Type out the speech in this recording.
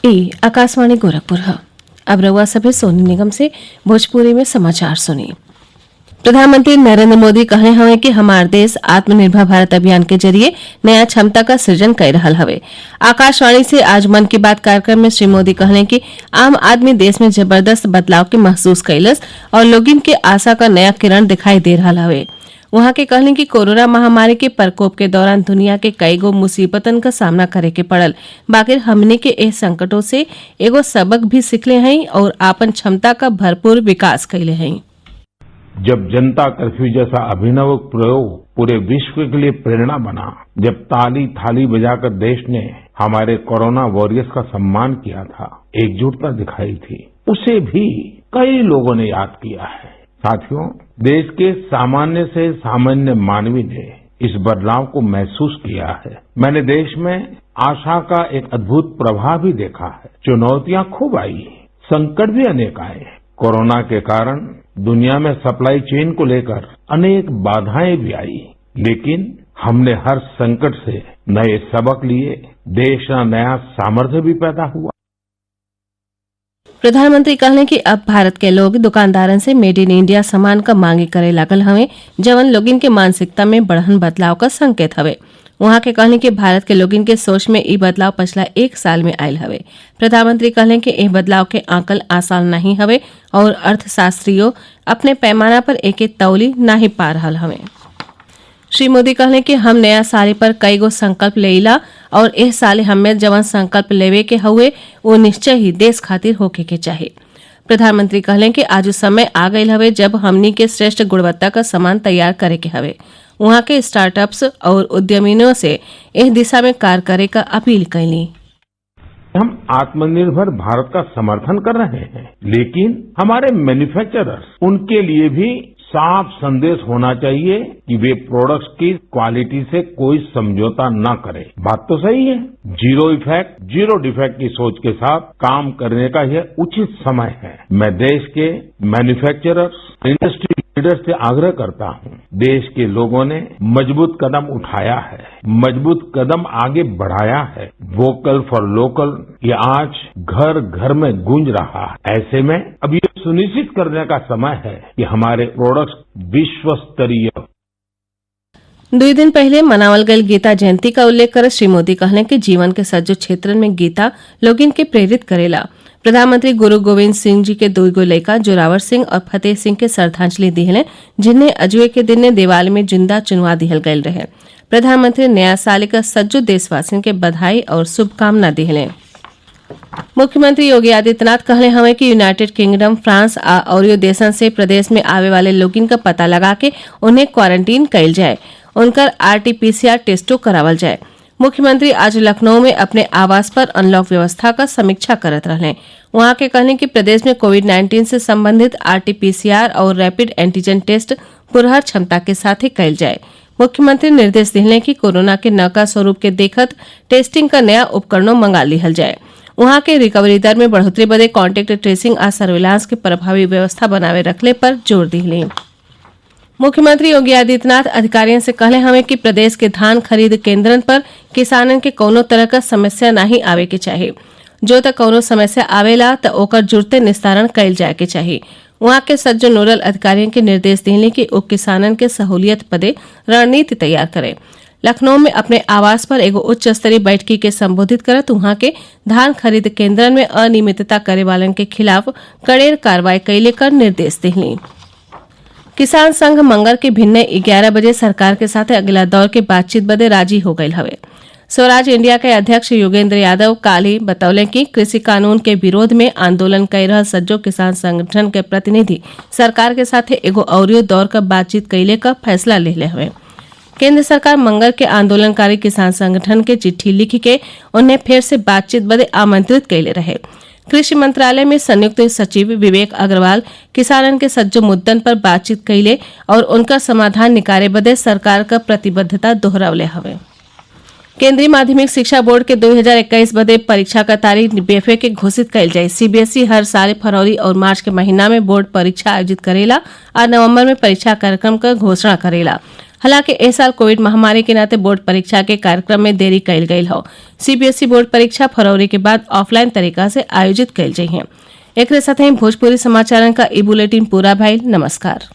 ई आकाशवाणी गोरखपुर है। अब रउआ सभे सोनी निगम से भोजपुरी में समाचार सुनिए। प्रधानमंत्री नरेंद्र मोदी कहले हवे कि हमार देश आत्मनिर्भर भारत अभियान के जरिए नया क्षमता का सृजन कर रहल हवे। आकाशवाणी से आज मन की बात कार्यक्रम में श्री मोदी कहले कि आम आदमी देश में जबरदस्त बदलाव के महसूस कैलस और लोगिन के आशा का नया किरण दिखाई दे रहा हवे। वहां के कहले कि कोरोना महामारी के प्रकोप के दौरान दुनिया के कई गो मुसीबतन का सामना करे के पड़ल, बाकी हमने के एह संकटों से एगो सबक भी सीखले हई और आपन क्षमता का भरपूर विकास कैले हई। जब जनता कर्फ्यू जैसा अभिनव प्रयोग पूरे विश्व के लिए प्रेरणा बना, जब ताली थाली बजाकर देश ने हमारे कोरोना वॉरियर्स का सम्मान किया था, एकजुटता दिखाई थी, उसे भी कई लोगों ने याद किया है। साथियों, देश के सामान्य से सामान्य मानवी ने इस बदलाव को महसूस किया है। मैंने देश में आशा का एक अद्भुत प्रवाह भी देखा है। चुनौतियां खूब आई, संकट भी अनेक आए। कोरोना के कारण दुनिया में सप्लाई चेन को लेकर अनेक बाधाएं भी आई, लेकिन हमने हर संकट से नए सबक लिए, देश का नया सामर्थ्य भी पैदा हुआ। प्रधानमंत्री कहले कि अब भारत के लोग दुकानदारन से मेड इन इंडिया सामान का मांगे करे लागल हवे, जवन लोगिन के मानसिकता में बढ़न बदलाव का संकेत हवे। वहां के कहले कि भारत के लोगिन के सोच में ई बदलाव पिछला एक साल में आयल हवे। प्रधानमंत्री कहले कि एह बदलाव के आंकल आसान नहीं हवे और अर्थशास्त्रियों अपने पैमाना पर एके तौली नाही पा रहल हवे। श्री मोदी कहले कि हम नया साल पर कई गो संकल्प लेला और एह साल हमें जवन संकल्प लेवे के हुए वो निश्चय ही देश खातिर होके के चाहिए। प्रधानमंत्री कहले कि आज समय आ गयल हवे जब हमनी के श्रेष्ठ गुणवत्ता का सामान तैयार करे के हवे। वहां के स्टार्टअप्स और उद्यमियों से इस दिशा में कार्य करे का अपील कैली। हम आत्मनिर्भर भारत का समर्थन कर रहे हैं, लेकिन हमारे मैन्युफैक्चरर्स, उनके लिए भी साफ संदेश होना चाहिए कि वे प्रोडक्ट्स की क्वालिटी से कोई समझौता न करें। बात तो सही है, जीरो इफेक्ट जीरो डिफेक्ट की सोच के साथ काम करने का यह उचित समय है। मैं देश के मैन्युफैक्चरर्स, इंडस्ट्री लीडर्स से आग्रह करता हूं, देश के लोगों ने मजबूत कदम उठाया है, मजबूत कदम आगे बढ़ाया है। वोकल फॉर लोकल ये आज घर घर में गूंज रहा है। ऐसे में अब ये सुनिश्चित करने का समय है कि हमारे प्रोडक्ट्स विश्व स्तरीय। 2 दिन पहले मनावल गयल गीता जयंती का उल्लेख कर श्री मोदी कहले कि जीवन के सज्जो क्षेत्रन में गीता लोगिन के प्रेरित करेला। प्रधानमंत्री गुरु गोविंद सिंह जी के 2 गो लड़का जोरावर सिंह और फतेह सिंह के श्रद्धांजलि दिहले, जिन्हें अजुए के दिन ने देवाल में जिंदा चुनवा दिहल गयल रहे। प्रधानमंत्री नया साल का सज्जो देशवासियों के बधाई और शुभकामना दिहले। मुख्यमंत्री योगी आदित्यनाथ कहले हवे कि यूनाइटेड किंगडम, फ्रांस और देशन से प्रदेश में आवे वाले लोगिन का पता लगा के उन्हें क्वारंटीन कैल जाए, उनकर RT-PCR टेस्टो करावल जाए। मुख्यमंत्री आज लखनऊ में अपने आवास पर अनलॉक व्यवस्था का समीक्षा करत रहे। वहां के कहने कि प्रदेश में कोविड-19 से संबंधित RT-PCR और रैपिड एंटीजन टेस्ट पुरहर क्षमता के साथ ही कैल जाए। मुख्यमंत्री निर्देश दिले कि कोरोना के नका स्वरूप के देखत टेस्टिंग का नया उपकरणों मंगा लिहल जाए। वहां के रिकवरी दर में बढ़ोतरी बदे कॉन्टेक्ट ट्रेसिंग और सर्विलांस के प्रभावी व्यवस्था बनावे रखले पर जोर दिले। मुख्यमंत्री योगी आदित्यनाथ अधिकारियों से कहले हमें कि प्रदेश के धान खरीद केंद्रन पर किसानन के कोनो तरह का समस्या नहीं आवे के चाहिए। जो तक कोनो समस्या आवेला त ओकर जुड़ते निस्तारण कैल जाए के चाहिए। वहां के सज्जो नोडल अधिकारियों के निर्देश दिले कि वो किसानन के सहूलियत पदे रणनीति तैयार करें। लखनऊ में अपने आवास पर एगो उच्च स्तरीय बैठकी के संबोधित करत वहां के धान खरीद केंद्रन में अनियमितता करे वालन के खिलाफ कड़ेर कार्रवाई कैले कर निर्देश दिले। किसान संघ मंगर के भिन्न 11 बजे सरकार के साथ अगला दौर के बातचीत बदे राजी हो गये हवे। स्वराज इंडिया के अध्यक्ष योगेंद्र यादव काली बतौले कि कृषि कानून के विरोध में आंदोलन कर रहा सज्जो किसान संगठन के प्रतिनिधि सरकार के साथ एगो औरियो दौर का बातचीत कैले का फैसला ले ले हुए। केंद्र सरकार मंगर के आंदोलनकारी किसान संगठन के चिट्ठी लिख के उन्हें फिर से बातचीत बदे आमंत्रित कैले रहे। कृषि मंत्रालय में संयुक्त सचिव विवेक अग्रवाल किसानन के सज्जो मुद्दन पर बातचीत कैले और उनका समाधान निकाले बदे सरकार का प्रतिबद्धता दोहरावले हवे। केंद्रीय माध्यमिक शिक्षा बोर्ड के 2021 बदे परीक्षा का तारीख बेफे के घोषित कैल जाये। CBSE हर साल फरवरी और मार्च के महीना में बोर्ड परीक्षा आयोजित करेला और नवंबर में परीक्षा कार्यक्रम का घोषणा करेला। हालांकि इस साल कोविड महामारी के नाते बोर्ड परीक्षा के कार्यक्रम में देरी कइल गयल हो। सीबीएसई बोर्ड परीक्षा फरवरी के बाद ऑफलाइन तरीका से आयोजित कइल जाइ हैं। एकरे साथ ही भोजपुरी समाचारन का ई बुलेटिन पूरा भइल। नमस्कार।